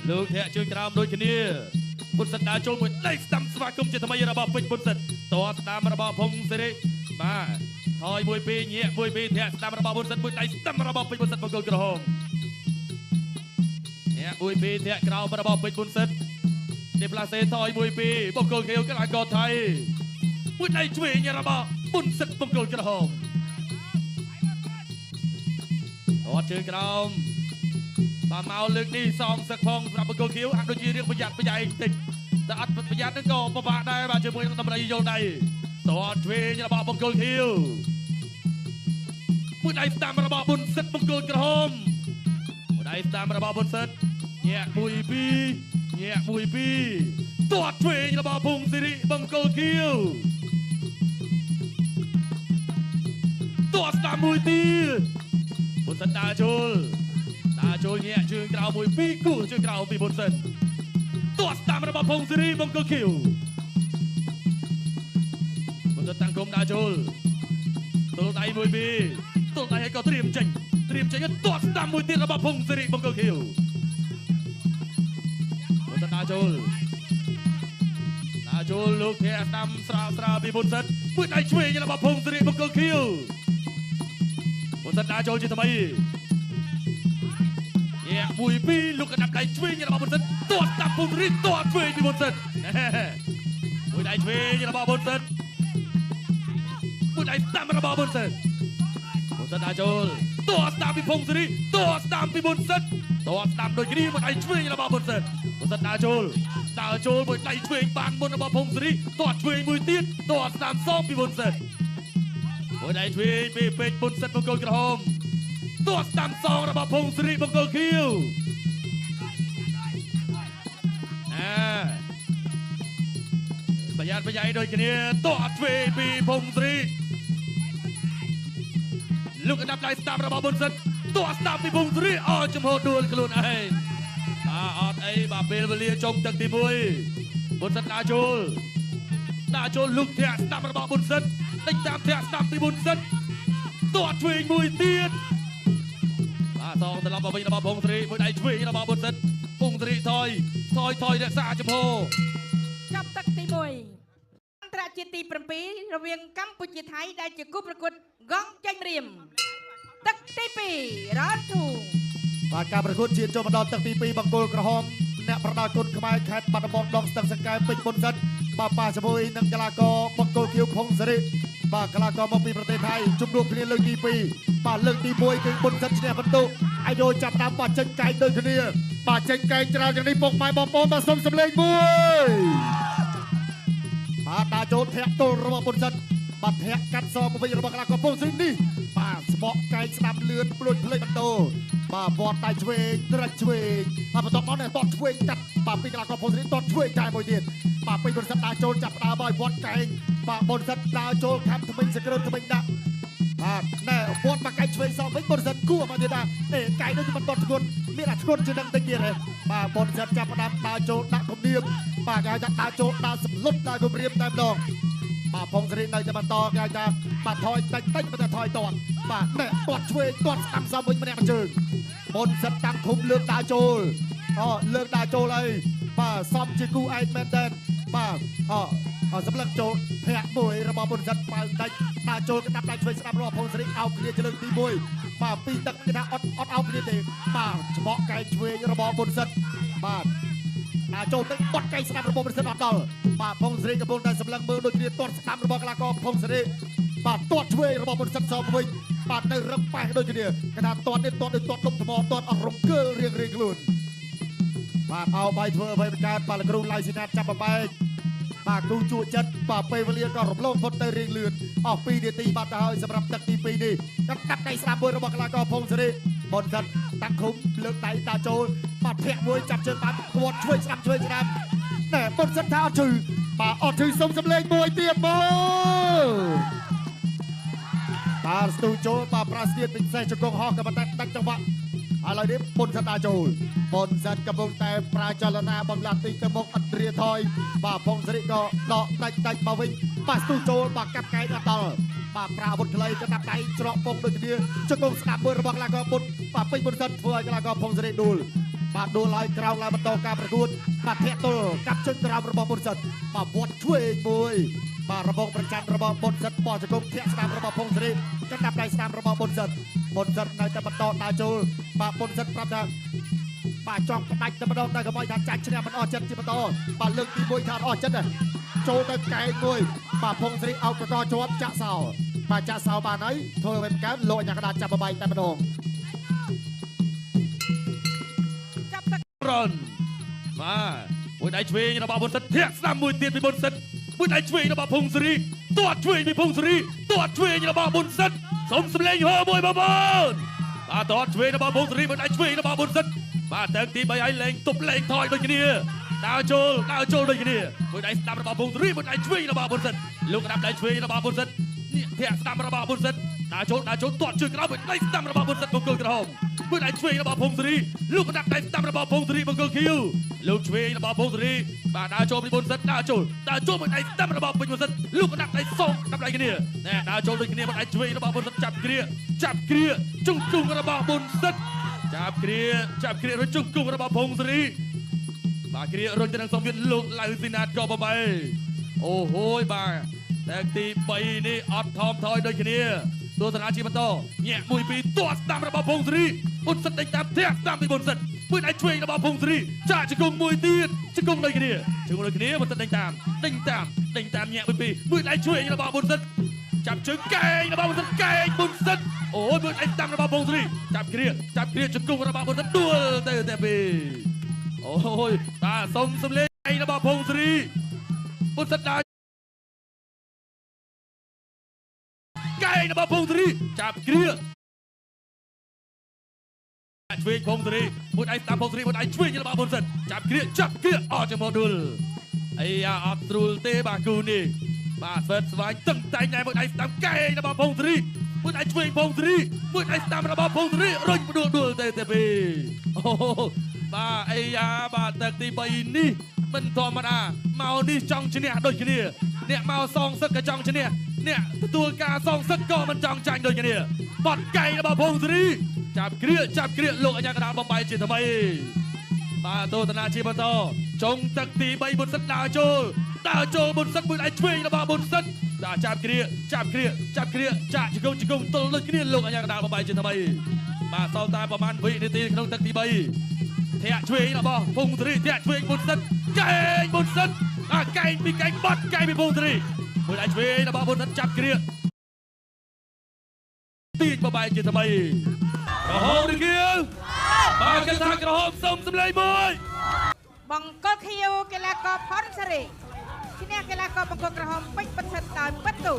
លោកធាក់ជើងក្រោមដូចគ្នាពុទ្ធសិនដាចូលមួយដៃស្ដាំស្វាគមន៍ជាថ្មីរបស់ពេជ្រពុទ្ធសិនតស្ដាំរបស់ភុងសេរីបាទថយមួយពីរញាក់មួយពីរធាក់ស្ដាំរបស់ពុទ្ធសិនមួយដៃស្ដាំរបស់ពេជ្រពុទ្ធសិនបង្គោលក្រហមញាក់មួយពីរធាក់ក្រោមរបស់ពេជ្រពុទ្ធសិននេះផ្លាសេថយមួយពីរបង្គោលខៀវកលាករថៃមួយដៃឆ្វេងរបស់ពុទ្ធសិនបង្គោលក្រហមអត់ជើងក្រោមបាទមកលើកនេះសងសឹកផងសម្រាប់បង្គោលខៀវហាក់ដូចជារៀងប្រយ័ត្នប្រយែងតិចតែអត់ប្រយ័ត្នហ្នឹងក៏ពិបាកដែរបាទជាមួយនឹងតម្រៃយល់ដៃតើឆ្វេងរបស់បង្គោលខៀវមួយដៃស្ដាំរបស់បុនសិតបង្គោលក្រហមមួយដៃស្ដាំរបស់បុនសិតញាក់មួយពីរញាក់មួយពីរតើឆ្វេងរបស់ភុងសិរីបង្គោលខៀវតើស្ដាំមួយទៀតបុនសិតដាចូលញាក់ជើងក្រៅមួយពីរគូជើងក្រៅពីបុនសិនតួស្ដាំរបស់ភុងសេរីបង្គោលខៀវបុនសិនតាំងគុំដើរចូលទល់ដៃមួយពីរទល់ដៃឲ្យក៏ត្រៀមចេញតួស្ដាំមួយទៀតរបស់ភុងសេរីបង្គោលខៀវបុនសិនដើរចូលលោកធាក់ស្ដាំស្រាលពីបុនសិនមួយដៃឆ្វេងរបស់ភុងសេរីបង្គោលខៀវបុនសិនដើរចូលជាថ្មីមួយពីរលោកកដាប់ដៃឆ្វេងរបស់បុនសិនតួស្ដាប់ពុំរីតួឆ្វេងពីបុនសិនមួយដៃឆ្វេងរបស់បុនសិនមួយដៃស្ដាំរបស់បុនសិនដើរចូលតួស្ដាប់ពីភុងសេរីតួស្ដាំពីបុនសិនតួស្ដាំដូចគ្នាមួយដៃឆ្វេងរបស់បុនសិនដើរចូលមួយដៃឆ្វេងបានមុនរបស់ភុងសេរីតួឆ្វេងមួយទៀតតួស្ដាំសងពីបុនសិនមួយដៃឆ្វេងពីពេជ្របុនសិនបង្គោលក្រហមតួស្ដាំសងរបស់ភុងសេរីបង្គោលខៀវប្រយ័ត្នប្រយែងដូចគ្នាតួឆ្វេងពីភុងសេរីលោកកដាប់ដៃស្ដាំរបស់បុនសិនតួស្ដាំពីភុងសេរីអស់ចំហដួលខ្លួនឯងអត់អីបាទពេលវេលាចុងទឹកទី1បុនសិនដើរចូលលោកធាក់ស្ដាំរបស់បុនសិនដេញតាមធាក់ស្ដាំពីបុនសិនតួឆ្វេងមួយទៀតសងត្រឡប់មកវិញរបស់ភុងសេរីមួយដៃឆ្វេងរបស់បុនសិនភុងសេរីថយរក្សាចំហចាប់ទឹកទី1អន្តរជាតិទី7រវាងកម្ពុជាថៃដែលជាគូប្រកួតកង់ចាញ់រៀមទឹកទី2រ៉ាធូបាទការប្រកួតជាតិចូលមកដល់ទឹកទី2បង្គោលក្រហមអ្នកប្រដាល់គុណខ្មែរខេត្តបាត់ដំបងដងស្ទឹងសង្កែពេជ្របុនសិនបាទប៉ាជាមួយនឹងកីឡាករបង្គោលខៀវភុងសេរីបាទកីឡាករមកពីប្រទេសថៃជម្រុះគ្នាលើកទី2បាទលើកទី1គឺបុនសិនឈ្នះបន្ទុកអាយុចាប់តាមបាទចេញកែងដូចគ្នាបាទចេញកែងច្រើនយ៉ាងនេះពុកម៉ែបងប្អូនបាទសុំសម្លេងមួយបាទតាចូលធាក់ទល់របស់បុនសិនបាទធាក់កាត់សមកវិញរបស់កីឡាករភុងសេរីនេះបាទស្បកកែងស្ដាប់លឿនព្រួយភ្លេចបន្ទោបាទវត្តដៃឆ្វេងត្រាច់ឆ្វេងបាទបន្ទាប់មកតតឆ្វេងកាត់បាទពីកីឡាករភុងសេរីតតឆ្វេងកែមួយទៀតបាទពេញបុនសិនដើរចូលចាប់ដើរឲ្យវត្តកែងបាទបុនសិនដើរចូលខំថ្មិញសក្រើថ្មិញដាក់បាទណែវត្តមកកែងឆ្វេងសងវិញបុនសិនគួរមកទៀតថាកែងនេះគឺមិនតតធ្ងន់មានអាធ្ងន់ជាងនឹងតិចទៀតបាទបុនសិនចាប់ផ្ដើមដើរចូលដាក់គំនាបបាទគេថាដើរចូលដើរសម្លុតដើរគំរាមតែម្ដងបាទភុងសេរីនៅតែបន្តគេថាបាទថយតិចមិនតែថយតតបាទណែតតឆ្វេងតតស្ដាំសំវិញម្នាក់មួយជើងបុនសិនតាំងឃុំលើកដើរចូលលើកដើរចូលហើយបាទសំជាគូឯកមែនតើបាទសម្លឹងចូលភាក់មួយរបស់បុនសិនបើដាច់ដើរចូលកដាប់ដៃឆ្វេងស្ដាំរបស់ភុងសេរីអោបគ្នាជាលើកទី1បាទពីទឹកគេថាអត់អោបគ្នាទេបាទច្បកកែងឆ្វេងរបស់បុនសិនបាទចូលទៅបត់កែងស្ដាំរបស់បុនសិនអត់ដល់បាទភុងសេរីកំពុងតែសម្លឹងមើលដូចគ្នាទាត់ស្ដាំរបស់កីឡាករភុងសេរីបាទទាត់ឆ្វេងរបស់បុនសិនសងវិញបាទនៅរឹងប៉ែដូចគ្នាគេថាទាត់នេះទាត់ដូចទាត់ដុំថ្មទាត់អស់រង្គើរៀងខ្លួនបាទអោបាយធ្វើអ្វីមិនកើតបាទលោកគ្រូឡៃស៊ីណាតចាប់បបែកបាទគូជួចិត្តបាទពេលវេលាក៏រំលងផុតទៅរៀងលឿនអស់2នាទីបាត់ទៅហើយសម្រាប់ទឹកទី2នេះកាត់ដៃស្ដាំមួយរបស់កីឡាករភុងសេរីបុនសិនតាំងឃុំលើកដៃតាចូលបាទធាក់មួយចាប់ជើងបានគាត់ឆ្វេងស្ដាំណែបុនសិនថាអត់ឈឺបាទអត់ឈឺសុំសម្លេងមួយទៀតមកបាទស្ទូចូលបាទប្រាស្ទាតពិសេសជង្គង់ហោះក៏ប៉ុន្តែដាច់ចង្វាក់ឥឡូវនេះបុនសិនតាចូលបុនសិនកំពុងតែប្រាចលនាបង្លាក់ទីទៅមុខអត់រាថយបាទភុងសេរីក៏ដកដាច់មកវិញបាទស្ទូចូលបាទកាប់កែងអត់ដល់បាទប្រាអាវុធខ្លីក៏ដាប់ដៃច្រកពងដូចគ្នាជង្គង់ស្ដាប់មួយរបស់កីឡាករបុនបាទពេញបុនសិនធ្វើឲ្យកីឡាករភុងសេរីដួល បាទដួលឲ្យក្រោមឡើងបន្តការប្រកួតបាទធាក់ទល់កាប់ជើងក្រោមរបស់បុនសិតបាទវត្តឆ្វេងមួយបាទរបងប្រចាំរបស់បុនសិតបោះជង្គង់ធាក់ស្ដាំរបស់ភុងសេរីកណ្ដាប់ដៃស្ដាំរបស់បុនសិតនៅតែបន្តដើរចូលបាទបុនសិតប្រាប់ថាបាទចង់ផ្ដាច់តែម្ដងតែកុំឲ្យថាចាច់ឈ្នះមិនអស់ចិត្តជាបន្តបាទលើកទី1ថាអស់ចិត្តចូលទៅកែងមួយបាទភុងសេរីអោបកកជាប់ចាក់សោបាទចាក់សោបានហើយធ្វើឲ្យកើតលោកអាញាកដាចាប់បបាយតែម្ដង រនបាទមួយដៃឆ្វេងរបស់បុនសិតធាក់ស្ដាំមួយទៀតពីបុនសិតមួយដៃឆ្វេងរបស់ភុងសេរីទាត់ឆ្វេងពីភុងសេរីទាត់ឆ្វេងរបស់បុនសិតសុំសម្លេងហោមួយបងប្អូនបាទទាត់ឆ្វេងរបស់ភុងសេរីមួយដៃឆ្វេងរបស់បុនសិតបាទទាំងទី3ឲ្យលេងទប់លេងថយដូចគ្នាដើរចូលដូចគ្នាមួយដៃស្ដាំរបស់ភុងសេរីមួយដៃឆ្វេងរបស់បុនសិតលោកកណ្ដាប់ដៃឆ្វេងរបស់បុនសិតនេះធាក់ស្ដាំរបស់បុនសិតដើរចូលទាត់ជើងក្រោមមួយដៃស្ដាំរបស់បុនសិតបង្គោលក្រហមមួយដៃឆ្វេងរបស់ភុងសេរីលោកកណ្ដាប់ដៃស្ដាំរបស់ភុងសេរីបង្គោលខៀវលោកឆ្វេងរបស់ភុងសេរីបាទដើរចូលពីបុនសិតដើរចូលមួយដៃស្ដាំរបស់ពេញបុនសិតលោកកណ្ដាប់ដៃសងកណ្ដាប់ដៃគ្នាណែដើរចូលដូចគ្នាមួយដៃឆ្វេងរបស់បុនសិតចាប់គ្រាជង្គង់របស់បុនសិតចាប់គ្រារជង្គង់របស់ភុងសេរីបាទគ្រារុញទៅនឹងសង្វៀនលោកឡៅស៊ីណាតក៏បបែអូហូយបាទតែទី3នេះអត់ថមថយដូចគ្នាទស្សនាជាបន្តញាក់1 2ទាត់ស្ដាំរបស់ភុងសេរីបុនសិតដេញតាមធាក់ស្ដាំពីបុនសិតមួយដៃឆ្វេងរបស់ភុងសេរីចាក់ជង្គង់មួយទៀតជង្គង់ដូចគ្នាបុនសិតដេញតាមញាក់1 2មួយដៃឆ្វេងរបស់បុនសិតចាប់ជើងកែងរបស់បុនសិតបុនសិតអូយមួយដៃស្ដាំរបស់ភុងសេរីចាប់គ្រាជង្គង់របស់បុនសិតដួលទៅតែពីអូយបាទសុំសម្លេងរបស់ភុងសេរីបុនសិតដើរកែងរបស់ភុងសេរីចាប់គ្រាឆ្វេងភុងសេរីមួយដៃស្ដាំភុងសេរីមួយដៃឆ្វេងរបស់បុនសិតចាប់គ្រាអស់ចំហដួលអាយ៉ាអត់ស្រួលទេបាទគូនេះបាទស្វិតស្វាញតឹងតែងតែមួយដៃស្ដាំកែងរបស់ភុងសេរីមួយដៃឆ្វេងភុងសេរីមួយដៃស្ដាំរបស់ភុងសេរីរុញដួលទៅតែពីអូបាទអាយ៉ាបាទទឹកទី3នេះមិនធម្មតាមកនេះចង់ឈ្នះដូចគ្នាអ្នកមកសងសឹកក៏ចង់ឈ្នះអ្នកទទួលការសងសឹកក៏មិនចង់ចាញ់ដូចគ្នាបត់កែងរបស់ភុងសេរីចាប់គ្រាលោកអាញាកដាលបំបីជាថ្មីបាទទស្សនាជាបន្តចុងទឹកទី3បុនសិតដើរចូលបុនសិតមួយដៃឆ្វេងរបស់បុនសិតបាទចាប់គ្រាចាក់ជង្គង់ទល់ដូចគ្នាលោកអាញាកដាលបំបីជាថ្មីបាទសល់តែប្រហែលវិនាទីក្នុងទឹកទី3ធាក់ឆ្វេងរបស់ភុងសេរីធាក់ឆ្វេងបុនសិតកែងបុនសិតកែងពីបត់កែងពីភុងសេរីមួយដៃឆ្វេងរបស់បុនសិតចាប់គ្រាទីបបាយជាថ្មីក្រហមឬខៀវបាទគេថាក្រហមសុំសម្លេងមួយបង្គោលខៀវកីឡាករផុនសេរីឈ្នះកីឡាករបង្គោលក្រហមពេជ្រពិសិដ្ឋដោយពិតទូ